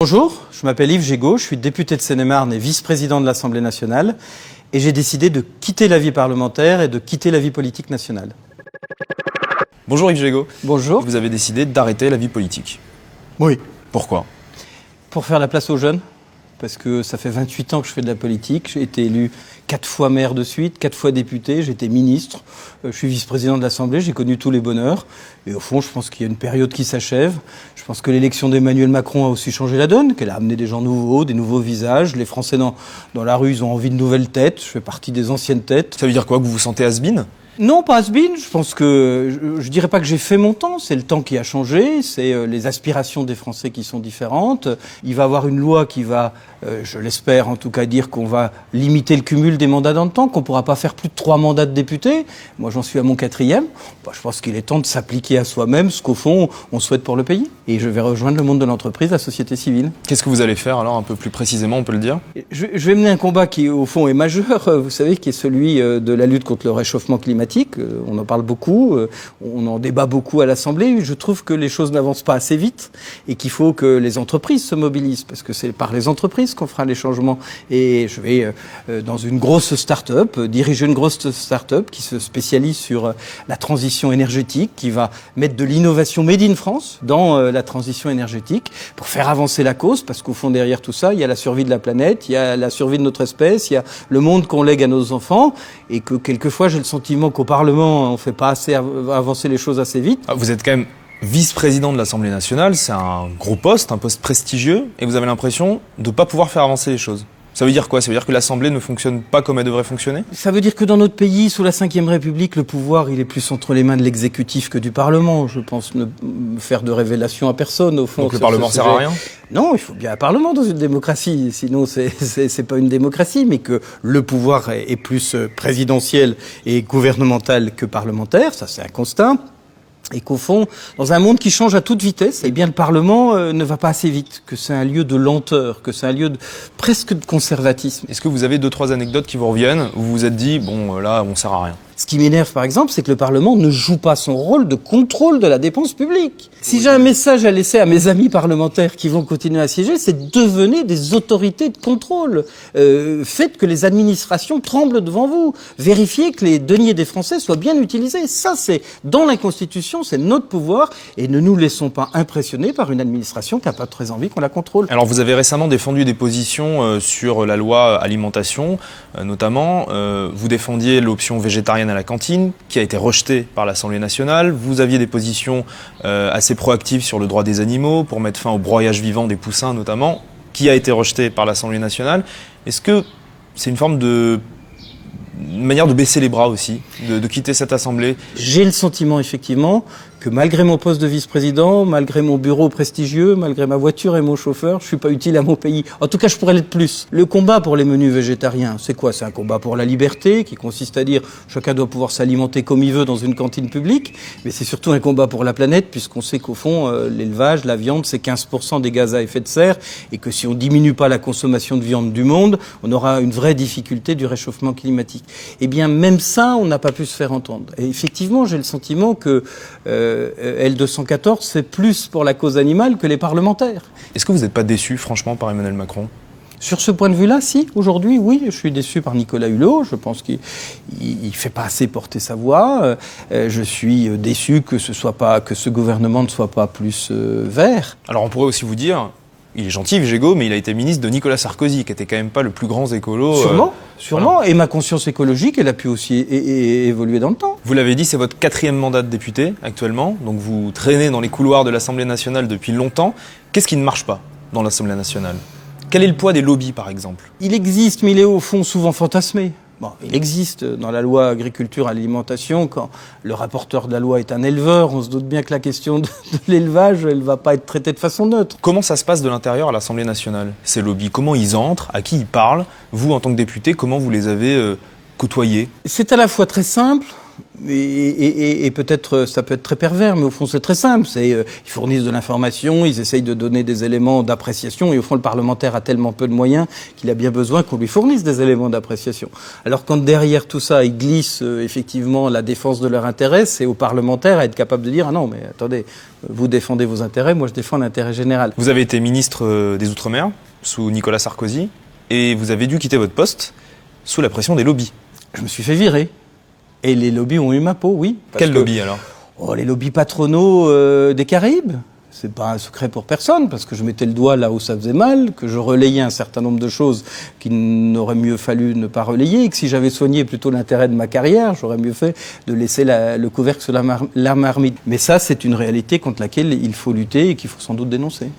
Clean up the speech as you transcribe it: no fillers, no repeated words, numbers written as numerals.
Bonjour, je m'appelle Yves Gégaud, je suis député de Seine-et-Marne et vice-président de l'Assemblée nationale. Et j'ai décidé de quitter la vie parlementaire et de quitter la vie politique nationale. Bonjour Yves Gégaud. Bonjour. Vous avez décidé d'arrêter la vie politique. Oui. Pourquoi ? Pour faire la place aux jeunes, parce que ça fait 28 ans que je fais de la politique. J'ai été élu 4 fois maire de suite, 4 fois député, j'ai été ministre, je suis vice-président de l'Assemblée, j'ai connu tous les bonheurs. Et au fond, je pense qu'il y a une période qui s'achève. Je pense que l'élection d'Emmanuel Macron a aussi changé la donne, qu'elle a amené des gens nouveaux, des nouveaux visages. Les Français dans la rue, ils ont envie de nouvelles têtes. Je fais partie des anciennes têtes. Ça veut dire quoi, que vous vous sentez has-been ? Non, pas has-been. Je pense que je dirais pas que j'ai fait mon temps. C'est le temps qui a changé. C'est les aspirations des Français qui sont différentes. Il va y avoir une loi qui va, je l'espère en tout cas, dire qu'on va limiter le cumul des mandats dans le temps, qu'on pourra pas faire plus de 3 mandats de député. Moi, j'en suis à mon 4e. Je pense qu'il est temps de s'appliquer à soi-même ce qu'au fond on souhaite pour le pays. Et je vais rejoindre le monde de l'entreprise, la société civile. Qu'est-ce que vous allez faire alors, un peu plus précisément, on peut le dire ? Je vais mener un combat qui au fond est majeur. Vous savez, qui est celui de la lutte contre le réchauffement climatique. On en parle beaucoup, on en débat beaucoup à l'Assemblée. Je trouve que les choses n'avancent pas assez vite et qu'il faut que les entreprises se mobilisent, parce que c'est par les entreprises qu'on fera les changements. Et je vais, dans une grosse start-up, diriger une grosse start-up qui se spécialise sur la transition énergétique, qui va mettre de l'innovation made in France dans la transition énergétique pour faire avancer la cause, parce qu'au fond, derrière tout ça, il y a la survie de la planète, il y a la survie de notre espèce, il y a le monde qu'on lègue à nos enfants, et que quelquefois, j'ai le sentiment qu'au Parlement, on ne fait pas assez avancer les choses assez vite. Vous êtes quand même vice-président de l'Assemblée nationale, c'est un gros poste, un poste prestigieux, et vous avez l'impression de ne pas pouvoir faire avancer les choses. Ça veut dire quoi ? Ça veut dire que l'Assemblée ne fonctionne pas comme elle devrait fonctionner ? Ça veut dire que dans notre pays, sous la Ve République, le pouvoir, il est plus entre les mains de l'exécutif que du Parlement. Je pense ne faire de révélation à personne, au fond. Donc le Parlement sert à rien ? Non, il faut bien un Parlement dans une démocratie. Sinon, c'est pas une démocratie, mais que le pouvoir est plus présidentiel et gouvernemental que parlementaire. Ça, c'est un constat. Et qu'au fond, dans un monde qui change à toute vitesse, eh bien le Parlement ne va pas assez vite, que c'est un lieu de lenteur, que c'est un lieu presque de conservatisme. Est-ce que vous avez 2-3 anecdotes qui vous reviennent, où vous vous êtes dit, bon là, on sert à rien ? Ce qui m'énerve, par exemple, c'est que le Parlement ne joue pas son rôle de contrôle de la dépense publique. Si j'ai un message à laisser à mes amis parlementaires qui vont continuer à siéger, c'est devenez des autorités de contrôle. Faites que les administrations tremblent devant vous. Vérifiez que les deniers des Français soient bien utilisés. Ça, c'est dans la Constitution, c'est notre pouvoir. Et ne nous laissons pas impressionner par une administration qui n'a pas très envie qu'on la contrôle. Alors, vous avez récemment défendu des positions sur la loi alimentation, notamment. Vous défendiez l'option végétarienne à la cantine, qui a été rejetée par l'Assemblée nationale. Vous aviez des positions assez proactives sur le droit des animaux, pour mettre fin au broyage vivant des poussins notamment, qui a été rejetée par l'Assemblée nationale. Est-ce que c'est une manière de baisser les bras aussi, de quitter cette Assemblée ? J'ai le sentiment, effectivement, que malgré mon poste de vice-président, malgré mon bureau prestigieux, malgré ma voiture et mon chauffeur, je suis pas utile à mon pays. En tout cas, je pourrais l'être plus. Le combat pour les menus végétariens, c'est quoi ? C'est un combat pour la liberté, qui consiste à dire chacun doit pouvoir s'alimenter comme il veut dans une cantine publique, mais c'est surtout un combat pour la planète, puisqu'on sait qu'au fond, l'élevage, la viande, c'est 15% des gaz à effet de serre, et que si on diminue pas la consommation de viande du monde, on aura une vraie difficulté du réchauffement climatique. Eh bien, même ça, on n'a pas pu se faire entendre. Et effectivement, j'ai le sentiment que L214 fait plus pour la cause animale que les parlementaires. Est-ce que vous n'êtes pas déçu, franchement, par Emmanuel Macron ? Sur ce point de vue-là, si. Aujourd'hui, oui, je suis déçu par Nicolas Hulot. Je pense qu'il ne fait pas assez porter sa voix. Je suis déçu que ce gouvernement ne soit pas plus vert. Alors, on pourrait aussi vous dire... Il est gentil, Yves Gégaud, mais il a été ministre de Nicolas Sarkozy, qui était quand même pas le plus grand écolo. Sûrement. Voilà. Et ma conscience écologique, elle a pu aussi évoluer dans le temps. Vous l'avez dit, c'est votre 4e mandat de député actuellement, donc vous traînez dans les couloirs de l'Assemblée nationale depuis longtemps. Qu'est-ce qui ne marche pas dans l'Assemblée nationale ? Quel est le poids des lobbies, par exemple ? Il existe, mais il est au fond souvent fantasmé. Bon, il existe dans la loi agriculture et alimentation, quand le rapporteur de la loi est un éleveur, on se doute bien que la question de l'élevage, elle ne va pas être traitée de façon neutre. Comment ça se passe de l'intérieur à l'Assemblée nationale, ces lobbies ? Comment ils entrent ? À qui ils parlent ? Vous, en tant que député, comment vous les avez côtoyés ? C'est à la fois très simple Et peut-être, ça peut être très pervers, mais au fond c'est très simple. Ils fournissent de l'information, ils essayent de donner des éléments d'appréciation, et au fond le parlementaire a tellement peu de moyens qu'il a bien besoin qu'on lui fournisse des éléments d'appréciation. Alors quand derrière tout ça, ils glissent effectivement la défense de leurs intérêts, c'est aux parlementaires à être capables de dire « Ah non, mais attendez, vous défendez vos intérêts, moi je défends l'intérêt général ». Vous avez été ministre des Outre-mer sous Nicolas Sarkozy, et vous avez dû quitter votre poste sous la pression des lobbies. Je me suis fait virer. Et les lobbies ont eu ma peau, oui. Quels lobbies alors ? Les lobbies patronaux des Caraïbes. C'est pas un secret pour personne, parce que je mettais le doigt là où ça faisait mal, que je relayais un certain nombre de choses qu'il n'aurait mieux fallu ne pas relayer, et que si j'avais soigné plutôt l'intérêt de ma carrière, j'aurais mieux fait de laisser le couvercle sur la marmite. Mais ça, c'est une réalité contre laquelle il faut lutter et qu'il faut sans doute dénoncer.